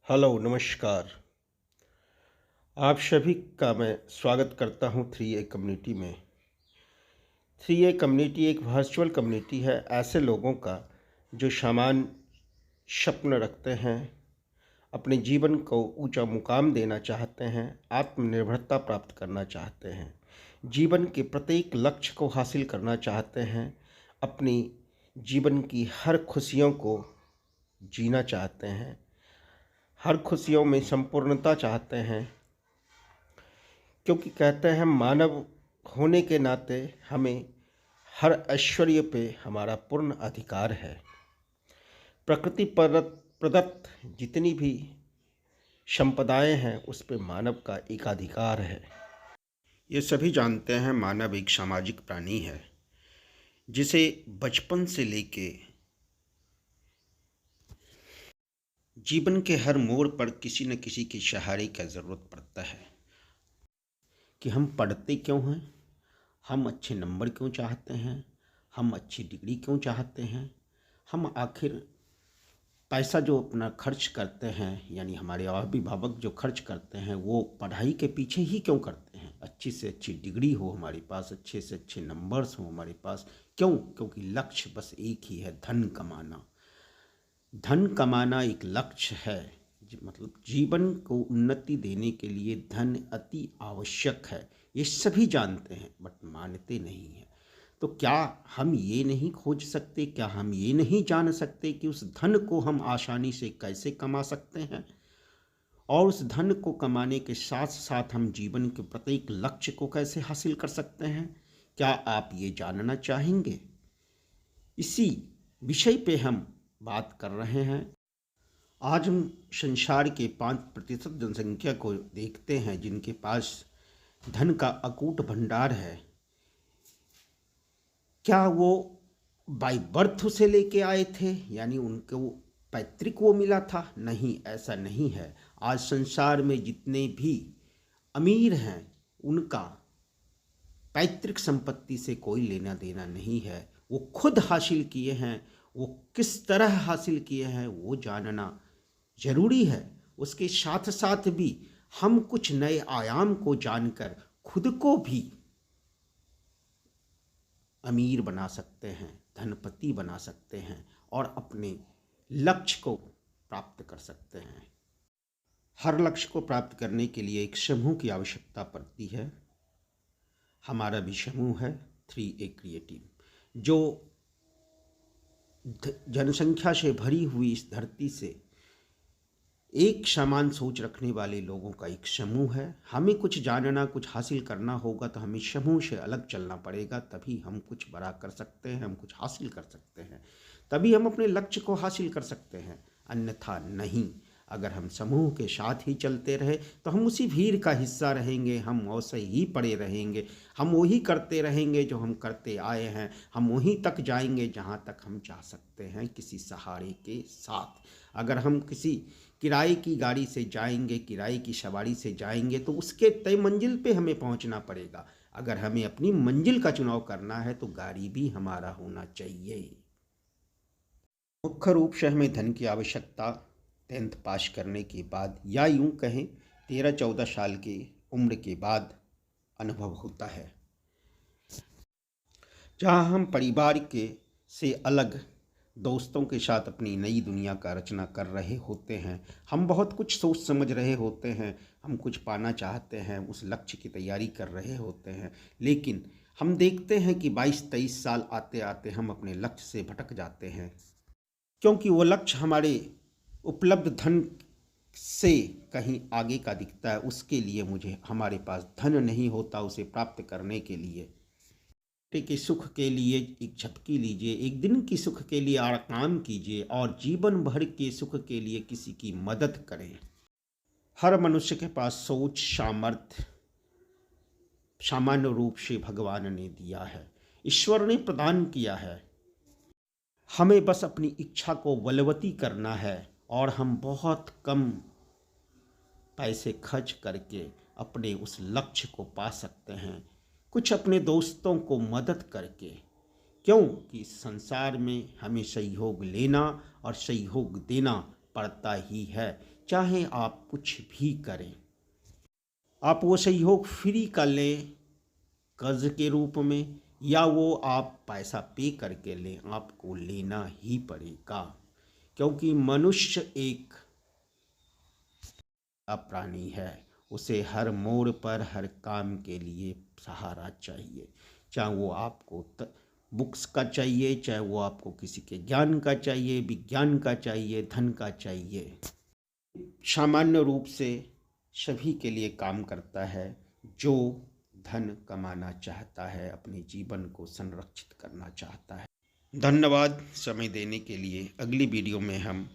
Hello, नमस्कार। आप सभी का मैं स्वागत करता हूं 3A कम्युनिटी में। 3A कम्युनिटी एक वर्चुअल कम्युनिटी है ऐसे लोगों का जो समान सपने रखते हैं, अपने जीवन को ऊंचा मुकाम देना चाहते हैं, आत्मनिर्भरता प्राप्त करना चाहते हैं, जीवन के प्रत्येक लक्ष्य को हासिल करना चाहते हैं, अपनी जीवन की हर खुशियों को जीना चाहते हैं, हर खुशियों में संपूर्णता चाहते हैं। क्योंकि कहते हैं मानव होने के नाते हमें हर ऐश्वर्य पे हमारा पूर्ण अधिकार है। प्रकृति प्रदत्त जितनी भी संपदाएं हैं उस पे मानव का एकाधिकार है। ये सभी जानते हैं मानव एक सामाजिक प्राणी है जिसे बचपन से लेके जीवन के हर मोड़ पर किसी न किसी के सहारे का ज़रूरत पड़ता है। कि हम पढ़ते क्यों हैं, हम अच्छे नंबर क्यों चाहते हैं, हम अच्छी डिग्री क्यों चाहते हैं, हम आखिर पैसा जो अपना खर्च करते हैं यानी हमारे अभिभावक जो खर्च करते हैं वो पढ़ाई के पीछे ही क्यों करते हैं। अच्छी से अच्छी डिग्री हो हमारे पास, अच्छे से अच्छे नंबर्स हो हमारे पास, क्यों? क्योंकि लक्ष्य बस एक ही है, धन कमाना। धन कमाना एक लक्ष्य है। मतलब जीवन को उन्नति देने के लिए धन अति आवश्यक है। ये सभी जानते हैं बट मानते नहीं हैं। तो क्या हम ये नहीं खोज सकते, क्या हम ये नहीं जान सकते कि उस धन को हम आसानी से कैसे कमा सकते हैं और उस धन को कमाने के साथ साथ हम जीवन के प्रत्येक लक्ष्य को कैसे हासिल कर सकते हैं? क्या आप ये जानना चाहेंगे? इसी विषय पे हम बात कर रहे हैं। आज हम संसार के 5% जनसंख्या को देखते हैं जिनके पास धन का अकूट भंडार है। क्या वो बाय बर्थ उसे लेके आए थे यानी उनको पैतृक वो मिला था? नहीं, ऐसा नहीं है। आज संसार में जितने भी अमीर हैं उनका पैतृक संपत्ति से कोई लेना देना नहीं है। वो खुद हासिल किए हैं। वो किस तरह हासिल किए हैं वो जानना जरूरी है। उसके साथ साथ भी हम कुछ नए आयाम को जानकर खुद को भी अमीर बना सकते हैं, धनपति बना सकते हैं और अपने लक्ष्य को प्राप्त कर सकते हैं। हर लक्ष्य को प्राप्त करने के लिए एक समूह की आवश्यकता पड़ती है। हमारा भी समूह है 3A क्रिएटिव, जो जनसंख्या से भरी हुई इस धरती से एक समान सोच रखने वाले लोगों का एक समूह है। हमें कुछ जानना, कुछ हासिल करना होगा तो हमें समूह से अलग चलना पड़ेगा, तभी हम कुछ बड़ा कर सकते हैं, हम कुछ हासिल कर सकते हैं, तभी हम अपने लक्ष्य को हासिल कर सकते हैं। अन्यथा नहीं। अगर हम समूह के साथ ही चलते रहे तो हम उसी भीड़ का हिस्सा रहेंगे, हम वैसे ही पड़े रहेंगे, हम वही करते रहेंगे जो हम करते आए हैं, हम वहीं तक जाएंगे जहाँ तक हम जा सकते हैं किसी सहारे के साथ। अगर हम किसी किराए की गाड़ी से जाएंगे, किराए की सवारी से जाएंगे तो उसके तय मंजिल पे हमें पहुंचना पड़ेगा। अगर हमें अपनी मंजिल का चुनाव करना है तो गाड़ी भी हमारा होना चाहिए। मुख्य रूप से हमें धन की आवश्यकता 10th पास करने के बाद या यूं कहें 13-14 साल की उम्र के बाद अनुभव होता है, जहां हम परिवार के से अलग दोस्तों के साथ अपनी नई दुनिया का रचना कर रहे होते हैं। हम बहुत कुछ सोच समझ रहे होते हैं, हम कुछ पाना चाहते हैं, उस लक्ष्य की तैयारी कर रहे होते हैं, लेकिन हम देखते हैं कि 22-23 साल आते आते हम अपने लक्ष्य से भटक जाते हैं, क्योंकि वो लक्ष्य हमारे उपलब्ध धन से कहीं आगे का दिखता है। उसके लिए मुझे हमारे पास धन नहीं होता उसे प्राप्त करने के लिए। के सुख के लिए एक झपकी लीजिए, एक दिन की सुख के लिए आराम कीजिए और जीवन भर के सुख के लिए किसी की मदद करें। हर मनुष्य के पास सोच सामर्थ्य सामान्य रूप से भगवान ने दिया है, ईश्वर ने प्रदान किया है। हमें बस अपनी इच्छा को बलवती करना है और हम बहुत कम पैसे खर्च करके अपने उस लक्ष्य को पा सकते हैं, कुछ अपने दोस्तों को मदद करके। क्योंकि संसार में हमें सहयोग लेना और सहयोग देना पड़ता ही है। चाहे आप कुछ भी करें, आप वो सहयोग फ्री का लें कर्ज के रूप में, या वो आप पैसा पे करके लें, आपको लेना ही पड़ेगा। क्योंकि मनुष्य एक प्राणी है, उसे हर मोड़ पर हर काम के लिए सहारा चाहिए। चाहे वो आपको बुक्स का चाहिए, चाहे वो आपको किसी के ज्ञान का चाहिए, विज्ञान का चाहिए, धन का चाहिए। सामान्य रूप से सभी के लिए काम करता है जो धन कमाना चाहता है, अपने जीवन को संरक्षित करना चाहता है। धन्यवाद समय देने के लिए। अगली वीडियो में हम